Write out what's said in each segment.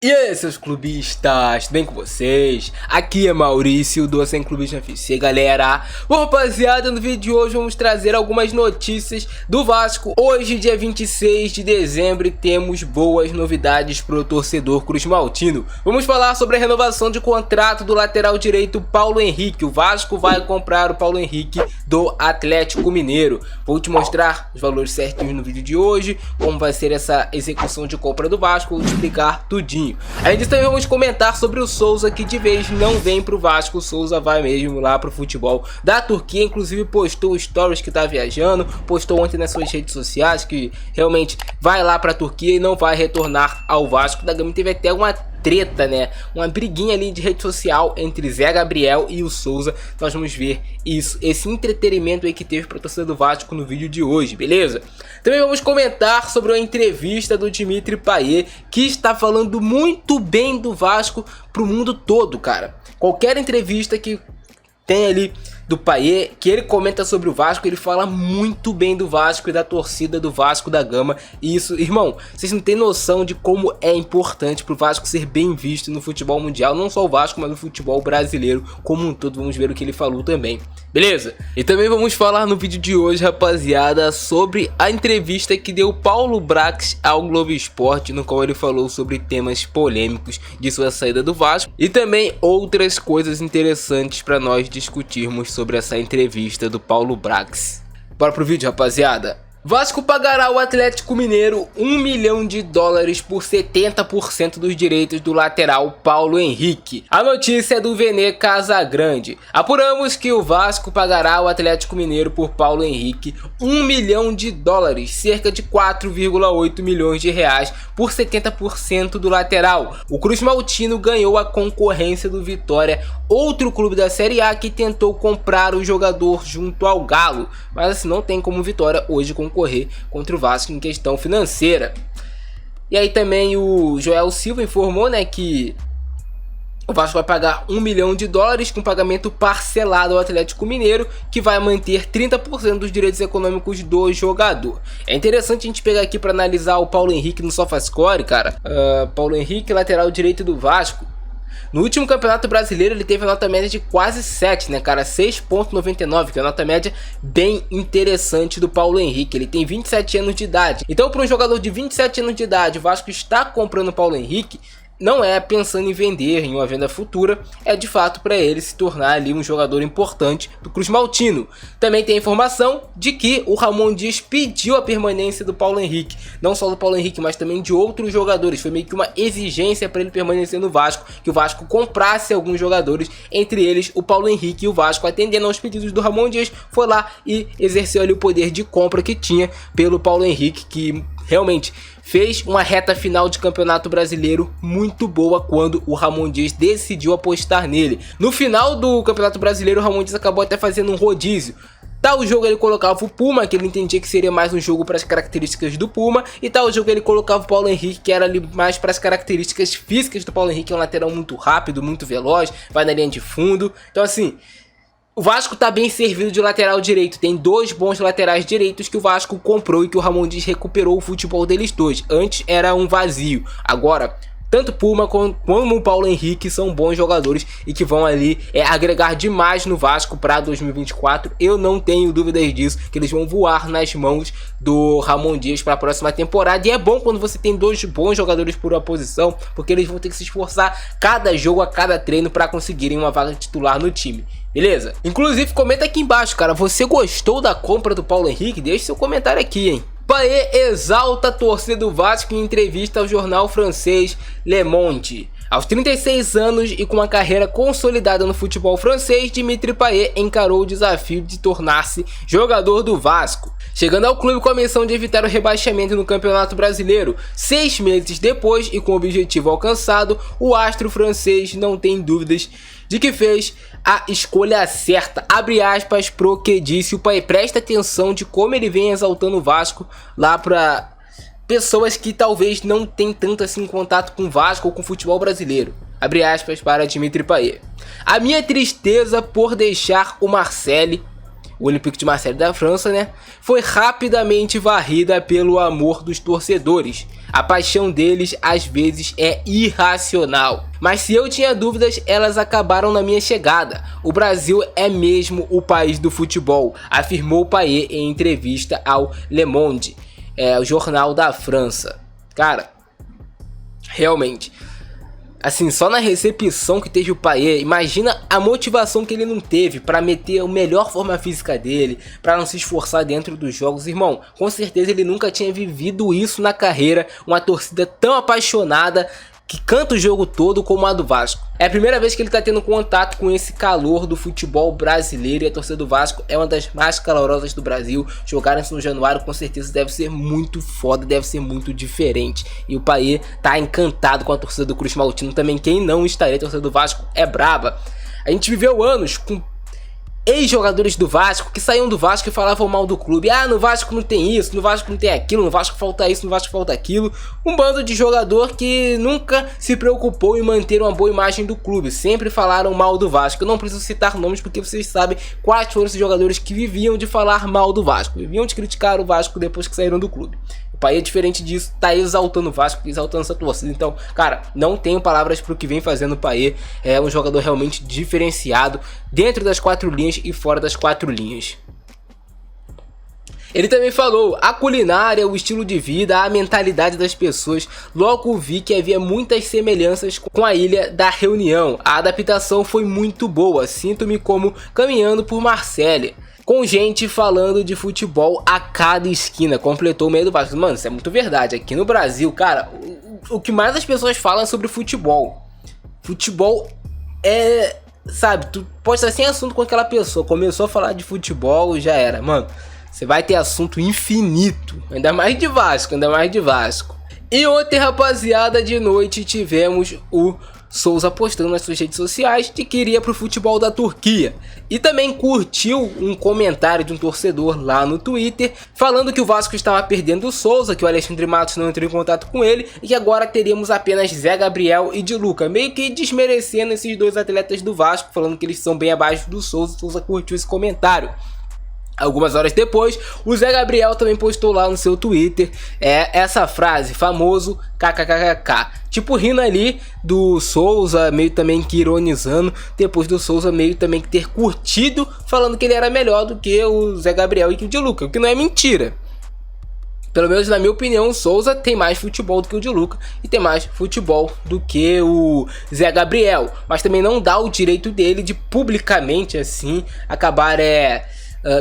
E aí, seus clubistas, tudo bem com vocês? Aqui é Maurício do Sem Clubismo FC, galera. Bom, rapaziada, no vídeo de hoje vamos trazer algumas notícias do Vasco. Hoje, dia 26 de dezembro, temos boas novidades pro torcedor cruzmaltino. Vamos falar sobre a renovação de contrato do lateral direito Paulo Henrique. O Vasco vai comprar o Paulo Henrique do Atlético Mineiro. Vou te mostrar os valores certinhos no vídeo de hoje, como vai ser essa execução de compra do Vasco, vou te explicar tudinho. Além disso, também vamos comentar sobre o Souza, que de vez não vem pro Vasco. O Souza vai mesmo lá pro futebol da Turquia. Inclusive postou stories que tá viajando, postou ontem nas suas redes sociais que realmente vai lá pra Turquia e não vai retornar ao Vasco da Gama. Teve até uma treta, né? Uma briguinha ali de rede social entre Zé Gabriel e o Souza. Nós vamos ver isso, esse entretenimento aí que teve para a torcida do Vasco no vídeo de hoje, beleza? Também vamos comentar sobre a entrevista do Dimitri Payet, que está falando muito bem do Vasco pro mundo todo, cara. Qualquer entrevista que tem ali do Payet, que ele comenta sobre o Vasco, ele fala muito bem do Vasco e da torcida do Vasco da Gama. E isso, irmão, vocês não têm noção de como é importante pro Vasco ser bem visto no futebol mundial. Não só o Vasco, mas no futebol brasileiro como um todo. Vamos ver o que ele falou também, beleza? E também vamos falar no vídeo de hoje, rapaziada, sobre a entrevista que deu Paulo Brax ao Globo Esporte, no qual ele falou sobre temas polêmicos de sua saída do Vasco e também outras coisas interessantes para nós discutirmos sobre essa entrevista do Paulo Brax. Bora pro vídeo, rapaziada. Vasco pagará ao Atlético Mineiro $1 milhão por 70% dos direitos do lateral Paulo Henrique. A notícia é do Vene Casagrande. Apuramos que o Vasco pagará ao Atlético Mineiro por Paulo Henrique $1 milhão, cerca de 4,8 milhões de reais, por 70% do lateral. O cruzmaltino ganhou a concorrência do Vitória, outro clube da Série A que tentou comprar o jogador junto ao Galo, mas assim não tem como Vitória hoje concorrer contra o Vasco em questão financeira. E aí também o Joel Silva informou, né, que o Vasco vai pagar $1 milhão com pagamento parcelado ao Atlético Mineiro, que vai manter 30% dos direitos econômicos do jogador. É interessante a gente pegar aqui para analisar o Paulo Henrique no SofaScore, cara. Paulo Henrique, lateral direito do Vasco. No último Campeonato Brasileiro ele teve a nota média de quase 7, né, cara? 6,99, que é uma nota média bem interessante do Paulo Henrique. Ele tem 27 anos de idade. Então, para um jogador de 27 anos de idade, o Vasco está comprando o Paulo Henrique. Não é pensando em vender em uma venda futura, é de fato para ele se tornar ali um jogador importante do cruzmaltino. Também tem a informação de que o Ramon Dias pediu a permanência do Paulo Henrique, não só do Paulo Henrique, mas também de outros jogadores. Foi meio que uma exigência para ele permanecer no Vasco, que o Vasco comprasse alguns jogadores, entre eles o Paulo Henrique, e o Vasco, atendendo aos pedidos do Ramon Dias, foi lá e exerceu ali o poder de compra que tinha pelo Paulo Henrique, que realmente fez uma reta final de Campeonato Brasileiro muito boa quando o Ramon Dias decidiu apostar nele. No final do Campeonato Brasileiro, o Ramon Dias acabou até fazendo um rodízio. Tal jogo ele colocava o Puma, que ele entendia que seria mais um jogo para as características do Puma, e tal jogo ele colocava o Paulo Henrique, que era ali mais para as características físicas do Paulo Henrique. É um lateral muito rápido, muito veloz, vai na linha de fundo. Então assim, o Vasco tá bem servido de lateral direito. Tem dois bons laterais direitos que o Vasco comprou e que o Ramon Dias recuperou o futebol deles dois. Antes era um vazio. Agora, tanto Puma como o Paulo Henrique são bons jogadores e que vão ali agregar demais no Vasco para 2024. Eu não tenho dúvidas disso, que eles vão voar nas mãos do Ramon Dias para a próxima temporada. E é bom quando você tem dois bons jogadores por uma posição, porque eles vão ter que se esforçar cada jogo, a cada treino, para conseguirem uma vaga titular no time. Beleza? Inclusive, comenta aqui embaixo, cara, você gostou da compra do Paulo Henrique? Deixe seu comentário aqui, hein? Payet exalta a torcida do Vasco em entrevista ao jornal francês Le Monde. Aos 36 anos e com uma carreira consolidada no futebol francês, Dimitri Payet encarou o desafio de tornar-se jogador do Vasco, chegando ao clube com a missão de evitar o rebaixamento no Campeonato Brasileiro. 6 meses depois e com o objetivo alcançado, o astro francês não tem dúvidas de que fez a escolha certa. Abre aspas pro que disse o Payet. Presta atenção de como ele vem exaltando o Vasco lá para pessoas que talvez não tem tanto assim contato com o Vasco ou com o futebol brasileiro. Abre aspas para Dimitri Payet. A minha tristeza por deixar o Marseille o Olympique de Marseille da França, né, foi rapidamente varrida pelo amor dos torcedores. A paixão deles às vezes é irracional. Mas se eu tinha dúvidas, elas acabaram na minha chegada. O Brasil é mesmo o país do futebol, afirmou Payet em entrevista ao Le Monde, o jornal da França. Cara, realmente, assim, só na recepção que teve o Payet, imagina a motivação que ele não teve para meter a melhor forma física dele, para não se esforçar dentro dos jogos. Irmão, com certeza ele nunca tinha vivido isso na carreira, uma torcida tão apaixonada que canta o jogo todo como a do Vasco. É a primeira vez que ele tá tendo contato com esse calor do futebol brasileiro, e a torcida do Vasco é uma das mais calorosas do Brasil. Jogar isso no Januário com certeza deve ser muito foda, deve ser muito diferente. E o Payet tá encantado com a torcida do Cruz Maltino também. Quem não estaria, a torcida do Vasco é braba. A gente viveu anos com ex-jogadores do Vasco que saíam do Vasco e falavam mal do clube. Ah, no Vasco não tem isso, no Vasco não tem aquilo, no Vasco falta isso, no Vasco falta aquilo. Um bando de jogador que nunca se preocupou em manter uma boa imagem do clube. Sempre falaram mal do Vasco. Eu não preciso citar nomes porque vocês sabem quais foram esses jogadores que viviam de falar mal do Vasco. Viviam de criticar o Vasco depois que saíram do clube. O Payet, diferente disso, tá exaltando o Vasco, exaltando essa torcida. Então, cara, não tenho palavras pro que vem fazendo o Payet. É um jogador realmente diferenciado dentro das 4 linhas e fora das 4 linhas. Ele também falou: a culinária, o estilo de vida, a mentalidade das pessoas. Logo vi que havia muitas semelhanças com a Ilha da Reunião. A adaptação foi muito boa. Sinto-me como caminhando por Marselha, com gente falando de futebol a cada esquina. Completou o meio do Vasco. Mano, isso é muito verdade. Aqui no Brasil, cara, o que mais as pessoas falam é sobre futebol. Futebol é... Sabe, tu pode estar sem assunto com aquela pessoa. Começou a falar de futebol, já era. Mano, você vai ter assunto infinito. Ainda mais de Vasco, ainda mais de Vasco. E ontem, rapaziada, de noite tivemos o Souza postando nas suas redes sociais de que iria pro futebol da Turquia. E também curtiu um comentário de um torcedor lá no Twitter falando que o Vasco estava perdendo o Souza, que o Alexandre Matos não entrou em contato com ele e que agora teríamos apenas Zé Gabriel e Diluca, meio que desmerecendo esses dois atletas do Vasco, falando que eles são bem abaixo do Souza. O Souza curtiu esse comentário. Algumas horas depois, o Zé Gabriel também postou lá no seu Twitter essa frase, famoso kkkk, tipo rindo ali do Souza, meio também que ironizando, depois do Souza meio também que ter curtido, falando que ele era melhor do que o Zé Gabriel e que o Diluca, o que não é mentira. Pelo menos na minha opinião, o Souza tem mais futebol do que o Diluca e tem mais futebol do que o Zé Gabriel, mas também não dá o direito dele de publicamente assim acabar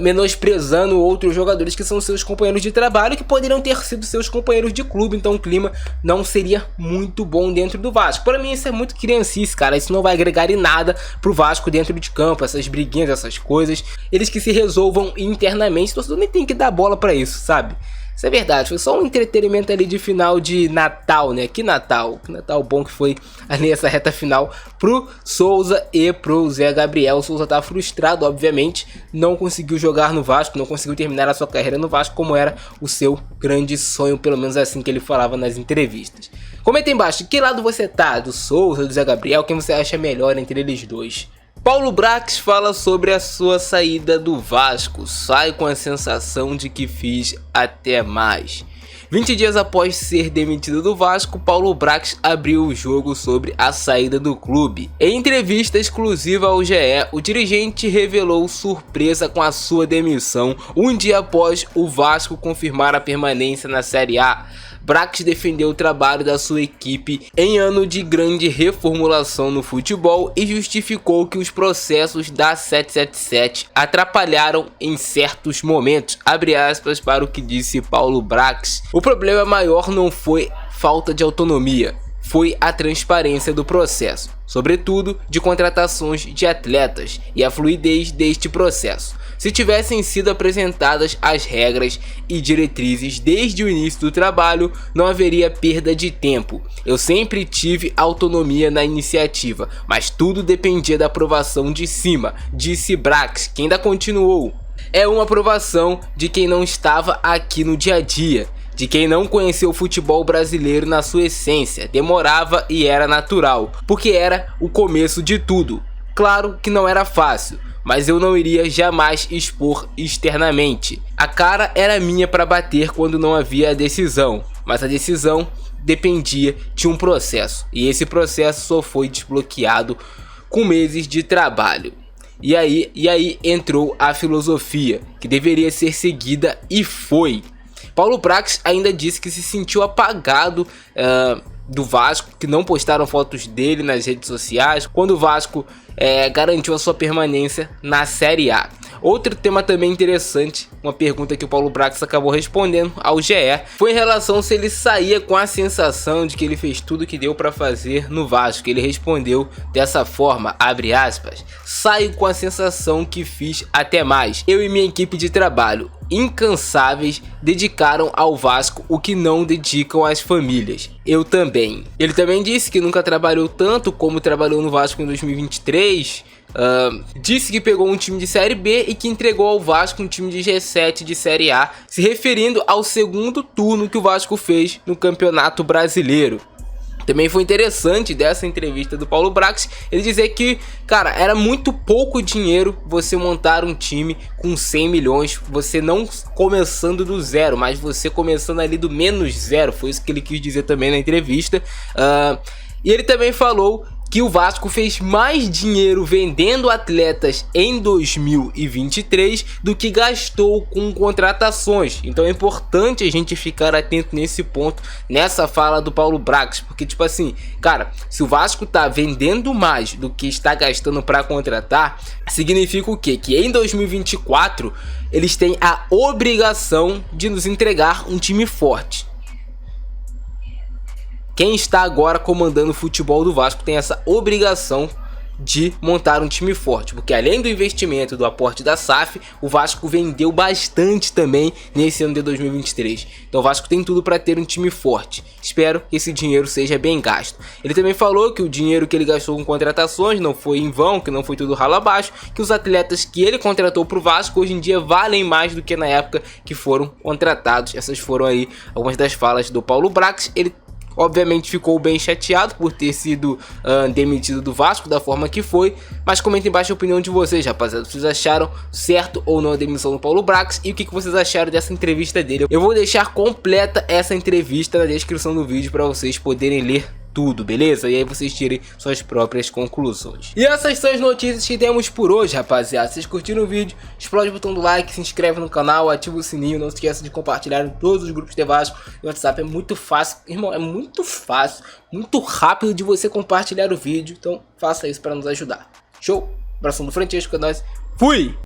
menosprezando outros jogadores que são seus companheiros de trabalho, que poderiam ter sido seus companheiros de clube. Então o clima não seria muito bom dentro do Vasco. Para mim isso é muito criancice, cara. Isso não vai agregar em nada pro Vasco dentro de campo, essas briguinhas, essas coisas. Eles que se resolvam internamente. O torcedor nem tem que dar bola para isso, sabe? Isso é verdade, foi só um entretenimento ali de final de Natal, né? Que Natal bom que foi ali essa reta final pro Souza e pro Zé Gabriel. O Souza tá frustrado, obviamente, não conseguiu jogar no Vasco, não conseguiu terminar a sua carreira no Vasco como era o seu grande sonho, pelo menos assim que ele falava nas entrevistas. Comenta aí embaixo, de que lado você tá? Do Souza, do Zé Gabriel? Quem você acha melhor entre eles dois? Paulo Brax fala sobre a sua saída do Vasco. Sai com a sensação de que fiz até mais. 20 dias após ser demitido do Vasco, Paulo Brax abriu o jogo sobre a saída do clube. Em entrevista exclusiva ao GE, o dirigente revelou surpresa com a sua demissão um dia após o Vasco confirmar a permanência na Série A. Brax defendeu o trabalho da sua equipe em ano de grande reformulação no futebol e justificou que os processos da 777 atrapalharam em certos momentos. Abre aspas para o que disse Paulo Brax. O problema maior não foi falta de autonomia, foi a transparência do processo, sobretudo de contratações de atletas e a fluidez deste processo. Se tivessem sido apresentadas as regras e diretrizes desde o início do trabalho, não haveria perda de tempo. Eu sempre tive autonomia na iniciativa, mas tudo dependia da aprovação de cima, disse Brax, que ainda continuou. É uma aprovação de quem não estava aqui no dia a dia, de quem não conheceu o futebol brasileiro na sua essência. Demorava e era natural, porque era o começo de tudo. Claro que não era fácil, mas eu não iria jamais expor externamente. A cara era minha para bater quando não havia a decisão, mas a decisão dependia de um processo, e esse processo só foi desbloqueado com meses de trabalho. E aí entrou a filosofia que deveria ser seguida e foi. Paulo Brax ainda disse que se sentiu apagado do Vasco, que não postaram fotos dele nas redes sociais quando o Vasco garantiu a sua permanência na Série A. Outro tema também interessante, uma pergunta que o Paulo Brax acabou respondendo ao GE, foi em relação se ele saía com a sensação de que ele fez tudo que deu para fazer no Vasco. Ele respondeu dessa forma, abre aspas, saio com a sensação que fiz até mais. Eu e minha equipe de trabalho incansáveis dedicaram ao Vasco o que não dedicam às famílias. Eu também. Ele também disse que nunca trabalhou tanto como trabalhou no Vasco em 2023. Disse que pegou um time de Série B e que entregou ao Vasco um time de G7 de Série A, se referindo ao segundo turno que o Vasco fez no Campeonato Brasileiro. Também foi interessante dessa entrevista do Paulo Brax ele dizer que, cara, era muito pouco dinheiro você montar um time com 100 milhões, você não começando do zero, mas você começando ali do menos zero, foi isso que ele quis dizer também na entrevista. E ele também falou que o Vasco fez mais dinheiro vendendo atletas em 2023 do que gastou com contratações. Então é importante a gente ficar atento nesse ponto, nessa fala do Paulo Brax, porque tipo assim, cara, se o Vasco tá vendendo mais do que está gastando para contratar, significa o quê? Que em 2024 eles têm a obrigação de nos entregar um time forte. Quem está agora comandando o futebol do Vasco tem essa obrigação de montar um time forte, porque além do investimento do aporte da SAF, o Vasco vendeu bastante também nesse ano de 2023. Então o Vasco tem tudo para ter um time forte. Espero que esse dinheiro seja bem gasto. Ele também falou que o dinheiro que ele gastou com contratações não foi em vão, que não foi tudo ralo abaixo, que os atletas que ele contratou para o Vasco hoje em dia valem mais do que na época que foram contratados. Essas foram aí algumas das falas do Paulo Brax. Ele obviamente ficou bem chateado por ter sido demitido do Vasco da forma que foi, mas comentem embaixo a opinião de vocês, rapaziada. Vocês acharam certo ou não a demissão do Paulo Brax e o que vocês acharam dessa entrevista dele? Eu vou deixar completa essa entrevista na descrição do vídeo para vocês poderem ler tudo, beleza? E aí vocês tirem suas próprias conclusões. E essas são as notícias que temos por hoje, rapaziada. Se vocês curtiram o vídeo, explode o botão do like, se inscreve no canal, ativa o sininho, não se esqueça de compartilhar em todos os grupos de Vasco. O WhatsApp é muito fácil, irmão, é muito fácil, muito rápido de você compartilhar o vídeo, então faça isso para nos ajudar. Show? Abração do Francesco, é nóis. Fui!